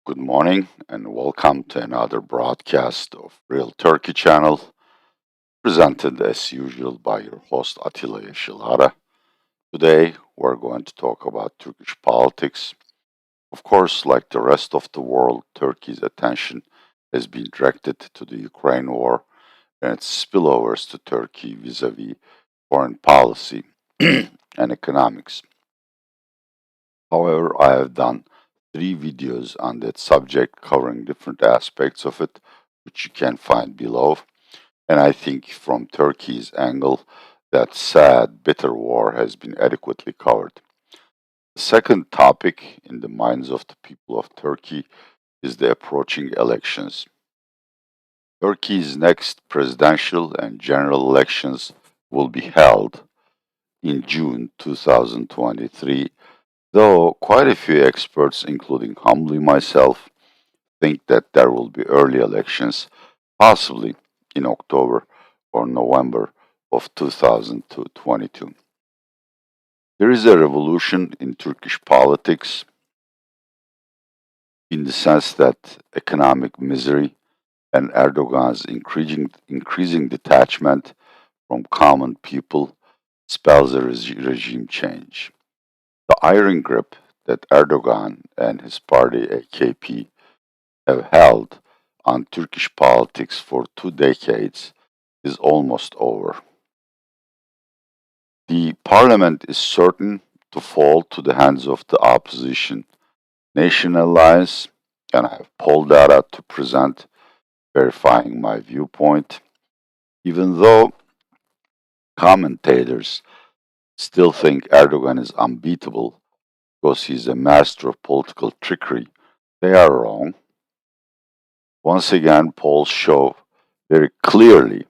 Good morning and welcome to another broadcast of Real Turkey channel, presented as usual by your host Atilla Yeşilhara. Today we're going to talk about Turkish politics. Of course, like the rest of the world, Turkey's attention has been directed to the Ukraine war and its spillovers to Turkey vis-a-vis foreign policy and economics. However, I have done three videos on that subject covering different aspects of it, which you can find below. And I think from Turkey's angle, that sad, bitter war has been adequately covered. The second topic in the minds of the people of Turkey is the approaching elections. Turkey's next presidential and general elections will be held in June 2023, though quite a few experts, including humbly myself, think that there will be early elections, possibly in October or November of 2022. There is a revolution in Turkish politics in the sense that economic misery and Erdogan's increasing detachment from common people spells a regime change. The iron grip that Erdogan and his party AKP have held on Turkish politics for 2 decades is almost over. The parliament is certain to fall to the hands of the opposition nation alliance, and I have poll data to present verifying my viewpoint, even though commentators still think Erdogan is unbeatable because he's a master of political trickery. They are wrong. Once again, polls show very clearly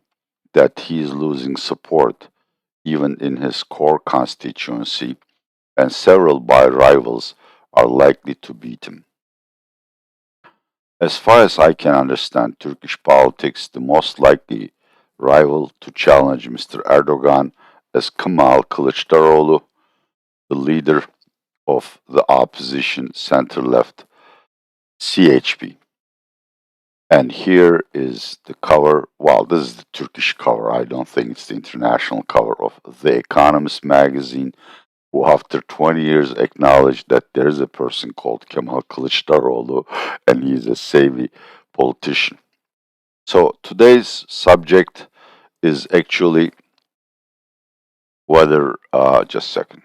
that he is losing support even in his core constituency, and several rivals are likely to beat him. As far as I can understand Turkish politics, the most likely rival to challenge Mr. Erdogan is Kemal Kilicdaroglu, the leader of the opposition center-left CHP. And here is the cover. Well, this is the Turkish cover. I don't think it's the international cover of The Economist magazine, who after 20 years acknowledged that there is a person called Kemal Kılıçdaroğlu and he is a savvy politician. So today's subject is actually whether, just a second,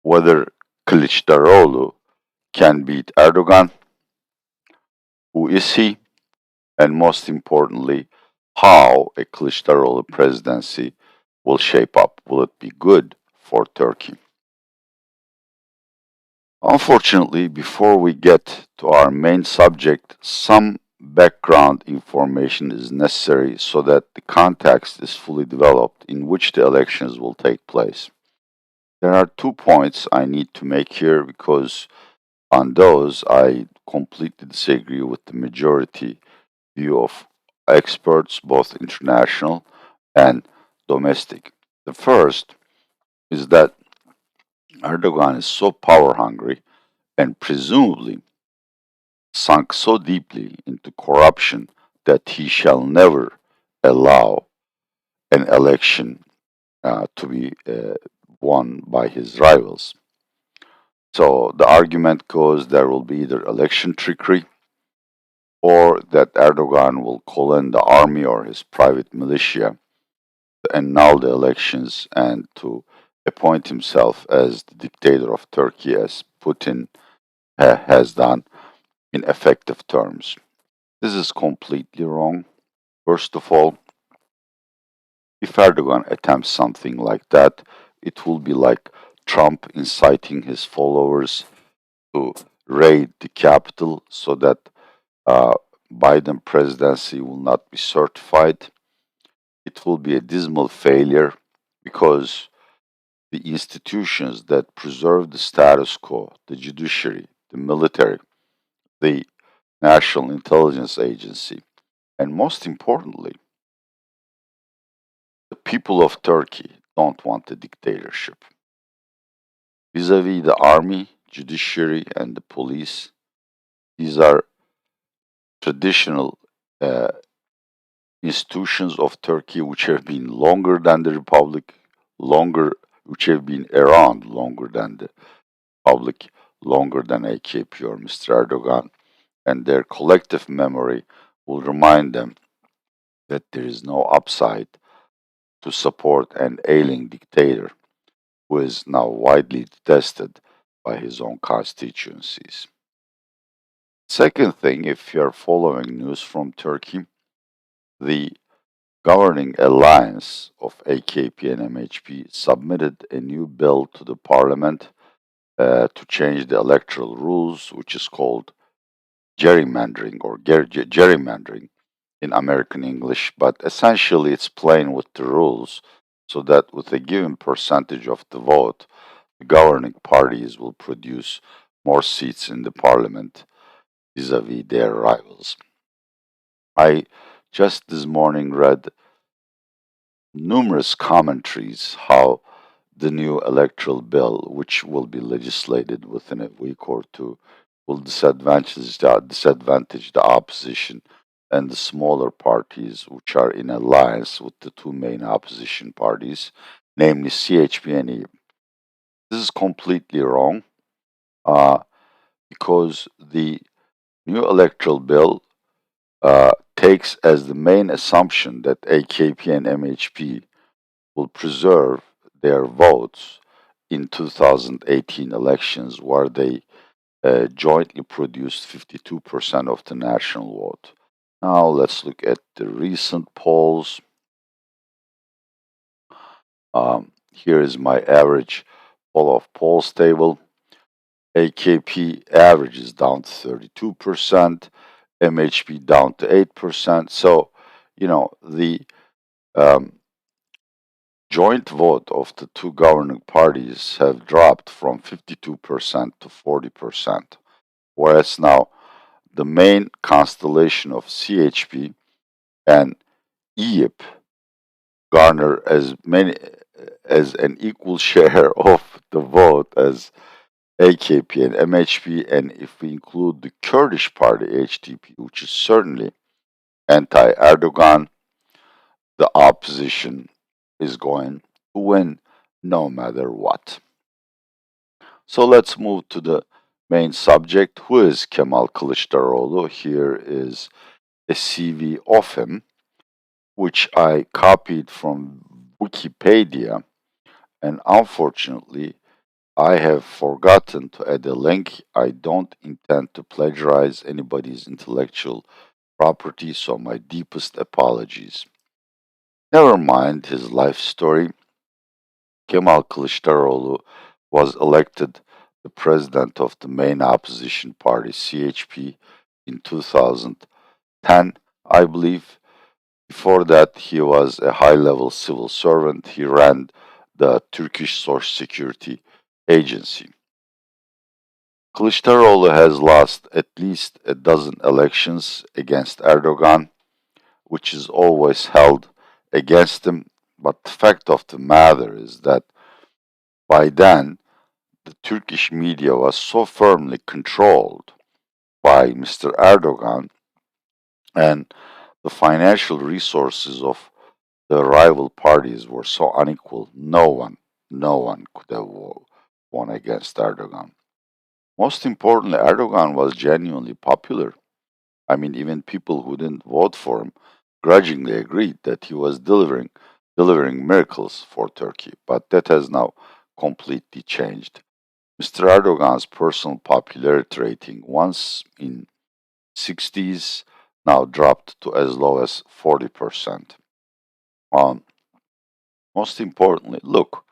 whether Kılıçdaroğlu can beat Erdogan, who is he, and most importantly, how a Kılıçdaroğlu presidency will shape up. Will it be good for Turkey? Unfortunately, before we get to our main subject, some background information is necessary so that the context is fully developed in which the elections will take place. There are 2 points I need to make here because on those I completely disagree with the majority view of experts, both international and domestic. The first is that Erdogan is so power hungry and presumably sunk so deeply into corruption that he shall never allow an election to be won by his rivals. So the argument goes there will be either election trickery or that Erdogan will call in the army or his private militia to annul the elections and to appoint himself as the dictator of Turkey, as Putin has done in effective terms. This is completely wrong. First of all, if Erdogan attempts something like that, it will be like Trump inciting his followers to raid the capital so that uh, Biden presidency will not be certified. It will be a dismal failure because the institutions that preserve the status quo, the judiciary, the military, the National Intelligence Agency, and most importantly, the people of Turkey don't want a dictatorship. Vis-a-vis the army, judiciary, and the police. These are traditional uh, institutions of Turkey which have been longer than the republic, which have been around longer than the public, longer than AKP or Mr. Erdogan, and their collective memory will remind them that there is no upside to support an ailing dictator who is now widely detested by his own constituencies. Second thing, if you are following news from Turkey, the governing alliance of AKP and MHP submitted a new bill to the parliament to change the electoral rules, which is called gerrymandering or gerrymandering in American English, but essentially it's playing with the rules so that with a given percentage of the vote, the governing parties will produce more seats in the parliament vis-a-vis their rivals. I just this morning read numerous commentaries how the new electoral bill, which will be legislated within a week or two, will disadvantage the opposition and the smaller parties which are in alliance with the two main opposition parties, namely CHP and E. This is completely wrong uh, because the new electoral bill takes as the main assumption that AKP and MHP will preserve their votes in 2018 elections, where they jointly produced 52% of the national vote. Now let's look at the recent polls. Here is my average poll of polls table. AKP average is down to 32%, MHP down to 8%. So, the um, joint vote of the two governing parties have dropped from 52% to 40%, whereas now the main constellation of CHP and EYP garner as many as an equal share of the vote as AKP and MHP, and if we include the Kurdish party HDP, which is certainly anti-Erdogan, the opposition is going to win no matter what. So let's move to the main subject. Who is Kemal Kılıçdaroğlu? Here is a CV of him, which I copied from Wikipedia, and unfortunately, I have forgotten to add a link. I don't intend to plagiarize anybody's intellectual property, so my deepest apologies. Never mind his life story. Kemal Kılıçdaroğlu was elected the president of the main opposition party, CHP, in 2010, I believe. Before that, he was a high level civil servant. He ran the Turkish Social Security Agency. Kılıçdaroğlu has lost at least a dozen elections against Erdogan, which is always held against him. But the fact of the matter is that by then, the Turkish media was so firmly controlled by Mr. Erdogan, and the financial resources of the rival parties were so unequal, no one could have won against Erdogan. Most importantly, Erdogan was genuinely popular. I mean, even people who didn't vote for him grudgingly agreed that he was delivering miracles for Turkey. But that has now completely changed. Mr. Erdogan's personal popularity rating, once in 60s, now dropped to as low as 40%. Um, Most importantly, look,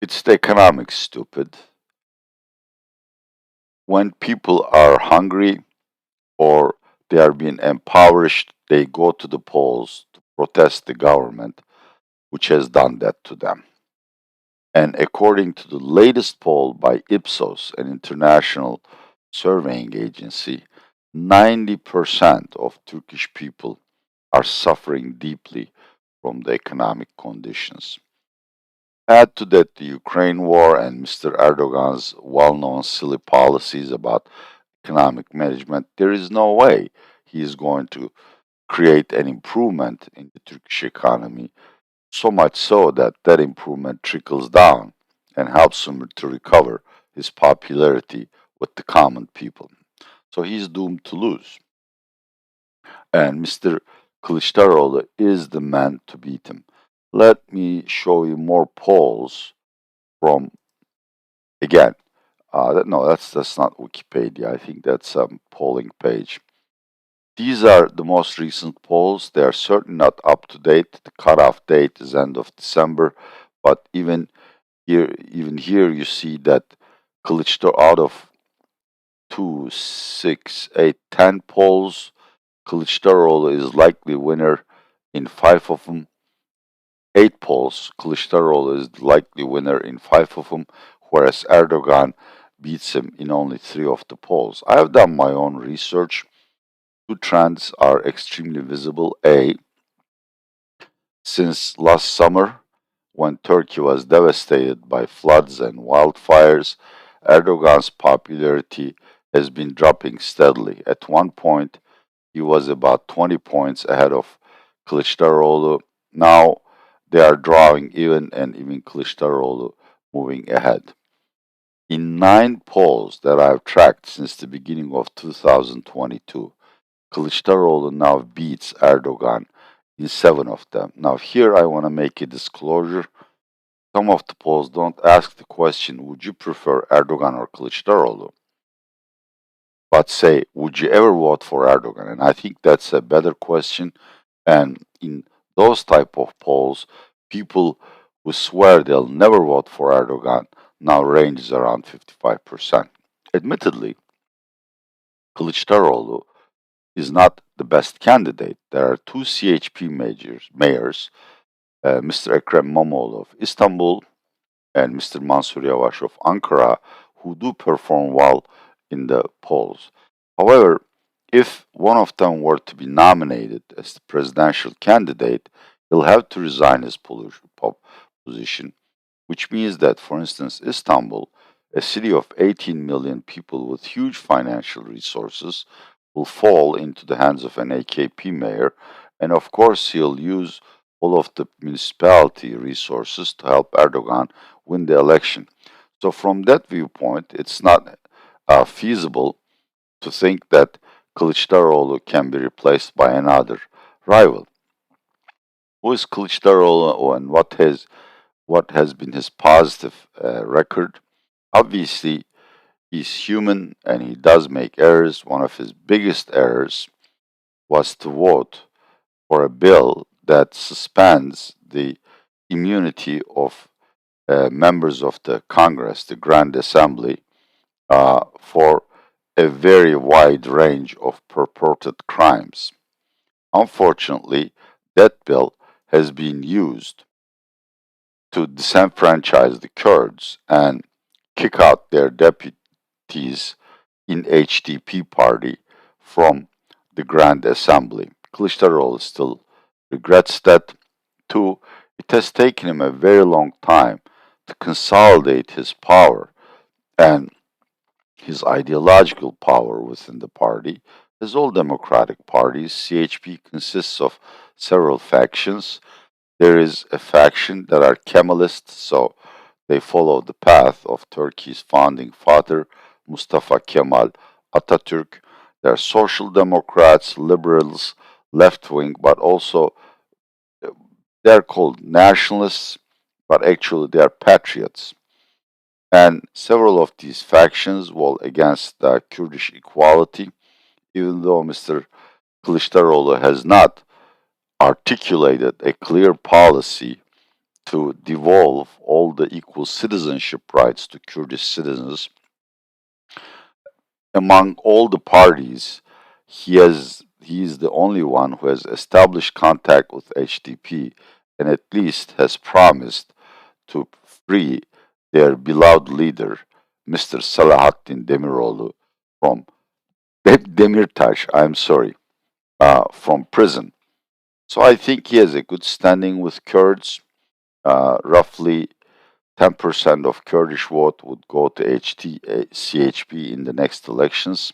it's the economics, stupid. When people are hungry or they are being impoverished, they go to the polls to protest the government, which has done that to them. And according to the latest poll by Ipsos, an international surveying agency, 90% of Turkish people are suffering deeply from the economic conditions. Add to that the Ukraine war and Mr. Erdogan's well known silly policies about economic management, there is no way he is going to create an improvement in the Turkish economy, so much so that that improvement trickles down and helps him to recover his popularity with the common people. So he's doomed to lose. And Mr. Kılıçdaroğlu is the man to beat him. Let me show you more polls from, again, no, that's not Wikipedia. I think that's a polling page. These are the most recent polls. They are certainly not up to date. The cutoff date is end of December, but even here, you see that Kılıçdaroğlu, out of 2, 6, 8, 10 polls, Kılıçdaroğlu is likely winner in 5 of them. 8 polls, Kılıçdaroğlu is likely winner in 5 of them, whereas Erdogan beats him in only 3 of the polls. I have done my own research. Two trends are extremely visible. A, since last summer, when Turkey was devastated by floods and wildfires, Erdogan's popularity has been dropping steadily. At one point, he was about 20 points ahead of Kılıçdaroğlu. Now they are drawing even, and even Kılıçdaroğlu moving ahead. In 9 polls that I've tracked since the beginning of 2022, Kılıçdaroğlu now beats Erdogan in 7 of them. Now, here I want to make a disclosure. Some of the polls don't ask the question, would you prefer Erdogan or Kılıçdaroğlu? But say, would you ever vote for Erdogan? And I think that's a better question. And in those type of polls, people who swear they'll never vote for Erdogan now ranges around 55%. Admittedly, Kılıçdaroğlu is not the best candidate. There are two CHP mayors, Mr. Ekrem İmamoğlu of Istanbul and Mr. Mansur Yavaş of Ankara, who do perform well in the polls. However, if one of them were to be nominated as the presidential candidate, he'll have to resign his position, which means that, for instance, Istanbul, a city of 18 million people with huge financial resources, will fall into the hands of an AKP mayor, and of course, he'll use all of the municipality resources to help Erdogan win the election. So, from that viewpoint, it's not feasible to think that Kılıçdaroğlu can be replaced by another rival. Who is Kılıçdaroğlu, and what has been his positive record? Obviously, he's human and he does make errors. One of his biggest errors was to vote for a bill that suspends the immunity of members of the Congress, the Grand Assembly, for a very wide range of purported crimes. Unfortunately, that bill has been used to disenfranchise the Kurds and kick out their deputies in HDP party from the Grand Assembly. Kılıçdaroğlu still regrets that. Two, it has taken him a very long time to consolidate his power and his ideological power within the party. As all democratic parties, CHP consists of several factions. There is a faction that are Kemalists, so they follow the path of Turkey's founding father, Mustafa Kemal Atatürk. They are social democrats, liberals, left wing, but also they are called nationalists, but actually they are patriots. And several of these factions were against Kurdish equality, even though Mr. Kılıçdaroğlu has not articulated a clear policy to devolve all the equal citizenship rights to Kurdish citizens. Among all the parties, he is the only one who has established contact with HDP and at least has promised to free their beloved leader, Mr. Selahattin Demirolu, from Demirtaş, I'm sorry, from prison. So I think he has a good standing with Kurds. Roughly 10% of Kurdish vote would go to CHP in the next elections,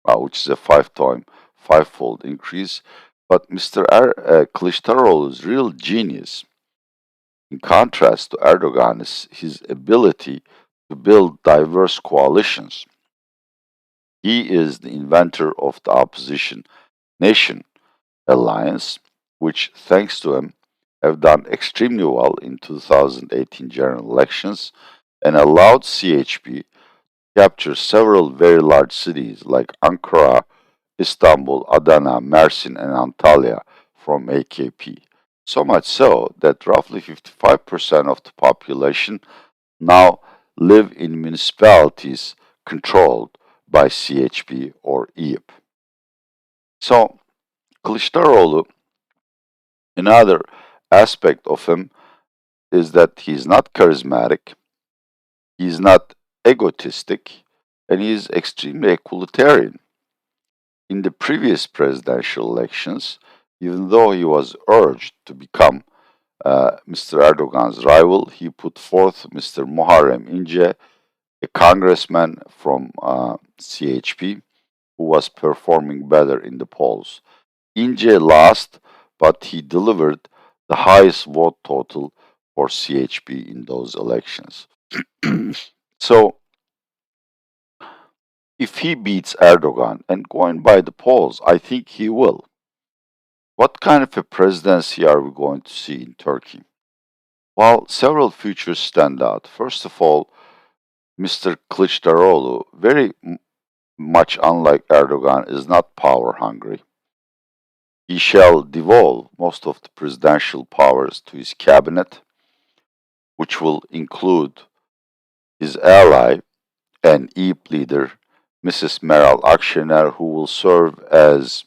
which is a fivefold increase. But Kılıçdaroğlu's real genius, in contrast to Erdogan, is his ability to build diverse coalitions. He is the inventor of the opposition nation alliance, which, thanks to him, have done extremely well in 2018 general elections and allowed CHP to capture several very large cities like Ankara, Istanbul, Adana, Mersin, and Antalya from AKP. So much so that roughly 55% of the population now live in municipalities controlled by CHP or EYP. So, Kılıçdaroğlu, another aspect of him is that he's not charismatic, he's not egotistic, and he's extremely equalitarian. In the previous presidential elections, even though he was urged to become Mr. Erdogan's rival, he put forth Mr. Muharrem İnce, a congressman from CHP, who was performing better in the polls. İnce lost, but he delivered the highest vote total for CHP in those elections. So, if he beats Erdogan, and going by the polls, I think he will, what kind of a presidency are we going to see in Turkey? Well, several features stand out. First of all, Mr. Kılıçdaroğlu, very much unlike Erdogan, is not power hungry. He shall devolve most of the presidential powers to his cabinet, which will include his ally and EYP leader, Mrs. Meral Akşener, who will serve as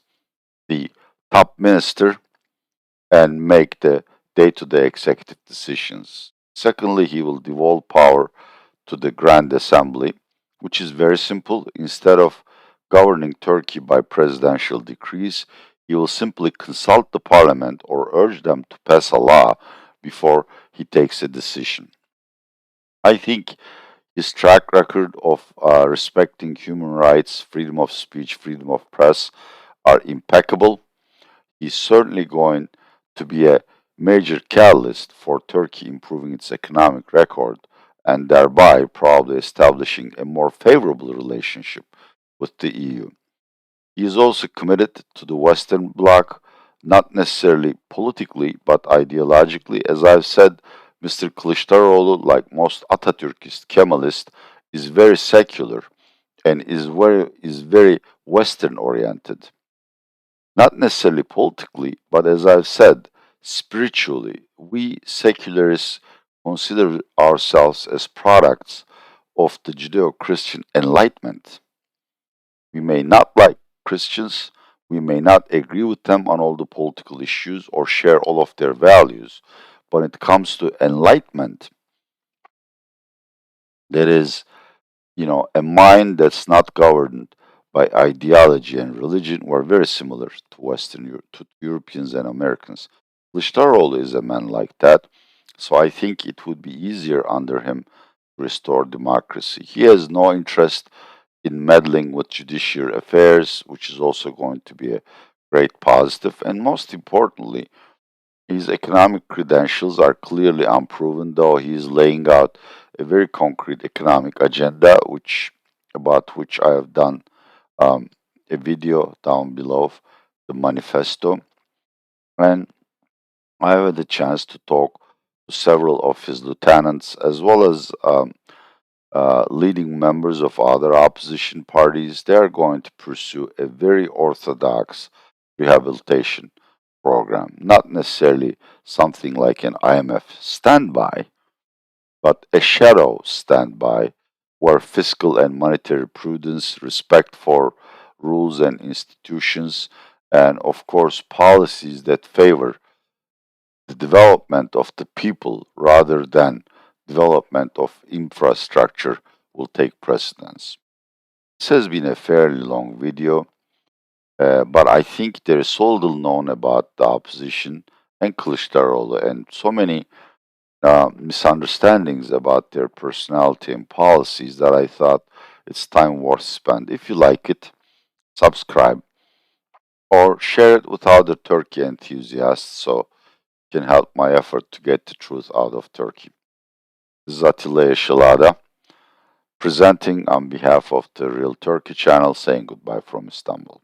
the top minister and make the day-to-day executive decisions. Secondly, he will devolve power to the Grand Assembly, which is very simple. Instead of governing Turkey by presidential decrees, he will simply consult the parliament or urge them to pass a law before he takes a decision. I think his track record of respecting human rights, freedom of speech, freedom of press are impeccable. He's certainly going to be a major catalyst for Turkey improving its economic record and thereby probably establishing a more favorable relationship with the EU. He is also committed to the Western Bloc, not necessarily politically but ideologically. As I've said, Mr. Kılıçdaroğlu, like most Atatürkist Kemalists, is very secular and is very Western oriented. Not necessarily politically, but as I've said, spiritually, we secularists consider ourselves as products of the Judeo Christian Enlightenment. We may not like Christians, we may not agree with them on all the political issues or share all of their values, but when it comes to enlightenment, there is, a mind that's not governed by ideology and religion. We're very similar to to Europeans and Americans. Kılıçdaroğlu is a man like that, so I think it would be easier under him to restore democracy. He has no interest in meddling with judicial affairs, which is also going to be a great positive. And most importantly, his economic credentials are clearly unproven, though he is laying out a very concrete economic agenda, about which I have done a video down below, the manifesto. And I have had the chance to talk to several of his lieutenants as well as leading members of other opposition parties. They are going to pursue a very orthodox rehabilitation program, not necessarily something like an IMF standby, but a shadow standby where fiscal and monetary prudence, respect for rules and institutions, and of course policies that favor the development of the people rather than development of infrastructure will take precedence. This has been a fairly long video, but I think there is so little known about the opposition and Kılıçdaroğlu and so many misunderstandings about their personality and policies that I thought it's time worth spend. If you like it, subscribe or share it with other Turkey enthusiasts so it can help my effort to get the truth out of Turkey. This is Atilla Yeşilada, presenting on behalf of the Real Turkey channel, saying goodbye from Istanbul.